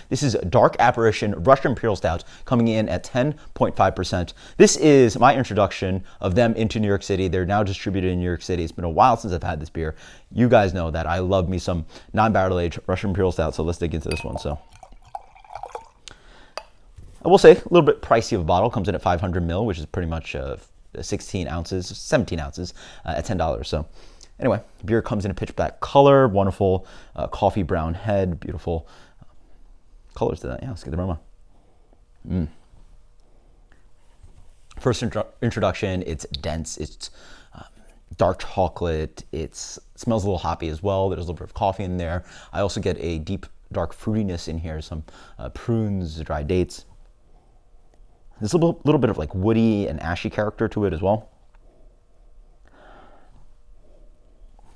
This is Dark Apparition Russian Imperial Stout coming in at 10.5%. This is my introduction of them into New York City. They're now distributed in New York City. It's been a while since I've had this beer. You guys know that I love me some non-barrel aged Russian Imperial Stout, so let's dig into this one. So I will say a little bit pricey of a bottle. Comes in at 500 ml, which is pretty much 16 ounces, 17 ounces at $10. So anyway, beer comes in a pitch black color, wonderful coffee brown head, beautiful colors to that. Yeah, let's get the aroma. First introduction, it's dense, it's dark chocolate, it smells a little hoppy as well. There's a little bit of coffee in there. I also get a deep dark fruitiness in here, some prunes, dried dates. There's a little bit of like woody and ashy character to it as well.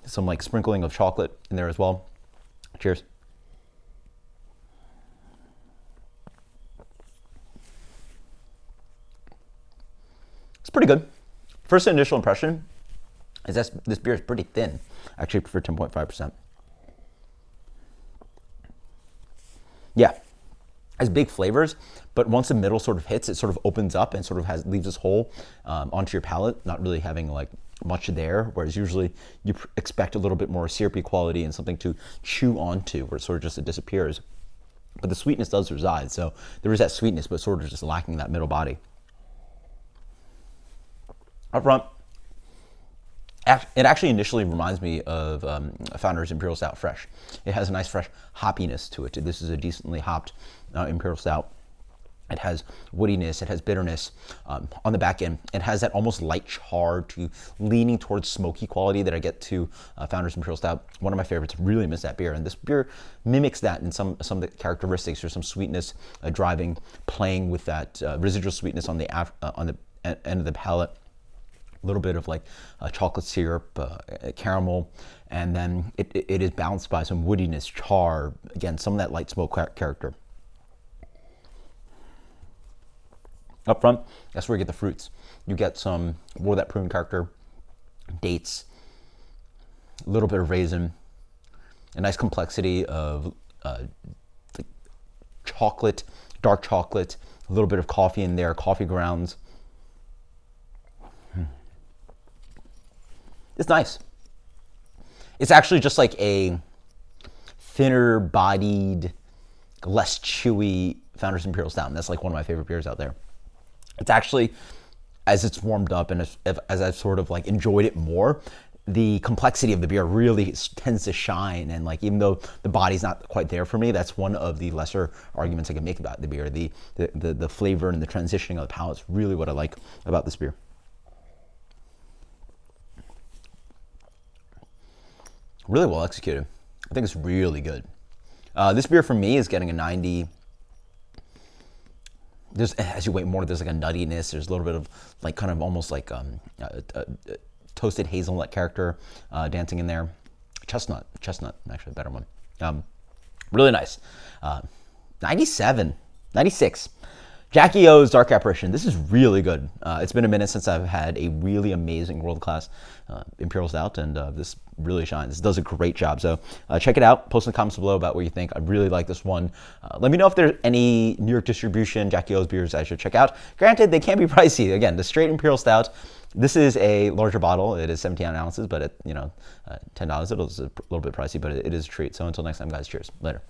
Some like sprinkling of chocolate in there as well. Cheers. It's pretty good. First initial impression is that this beer is pretty thin, actually for 10.5%. Yeah, has big flavors, but once the middle sort of hits, it sort of opens up and sort of leaves this hole onto your palate, not really having like much there, whereas usually you expect a little bit more syrupy quality and something to chew onto, where it sort of just disappears. But the sweetness does reside, so there is that sweetness, but sort of just lacking that middle body. Up front, it actually initially reminds me of Founder's Imperial Stout Fresh. It has a nice fresh hoppiness to it. This is a decently hopped Imperial Stout. It has woodiness, it has bitterness on the back end. It has that almost light char to leaning towards smoky quality that I get to Founder's Imperial Stout. One of my favorites, really miss that beer. And this beer mimics that in some of the characteristics. There's some sweetness driving, playing with that residual sweetness on the end of the palate. A little bit of like chocolate syrup, caramel, and then it is balanced by some woodiness, char, again, some of that light smoke character. Up front, that's where you get the fruits. You get some more of that prune character, dates, a little bit of raisin, a nice complexity of chocolate, dark chocolate, a little bit of coffee in there, coffee grounds. It's nice. It's actually just like a thinner bodied, less chewy Founder's Imperial Stout. And that's like one of my favorite beers out there. It's actually, as it's warmed up and as I've sort of like enjoyed it more, the complexity of the beer really tends to shine. And like, even though the body's not quite there for me, that's one of the lesser arguments I can make about the beer. The flavor and the transitioning of the palate is really what I like about this beer. Really well executed. I think it's really good. This beer for me is getting a 90. As you wait more, there's like a nuttiness. There's a little bit of like kind of almost like toasted hazelnut character dancing in there. Chestnut, actually a better one. Really nice. 97, 96. Jackie O's Dark Apparition. This is really good. It's been a minute since I've had a really amazing world-class Imperial Stout, and this really shines. This does a great job. So check it out. Post in the comments below about what you think. I really like this one. Let me know if there's any New York distribution Jackie O's beers I should check out. Granted, they can be pricey. Again, the straight Imperial Stout. This is a larger bottle. It is 17 ounces, but at $10, it is a little bit pricey, but it is a treat. So until next time, guys, cheers. Later.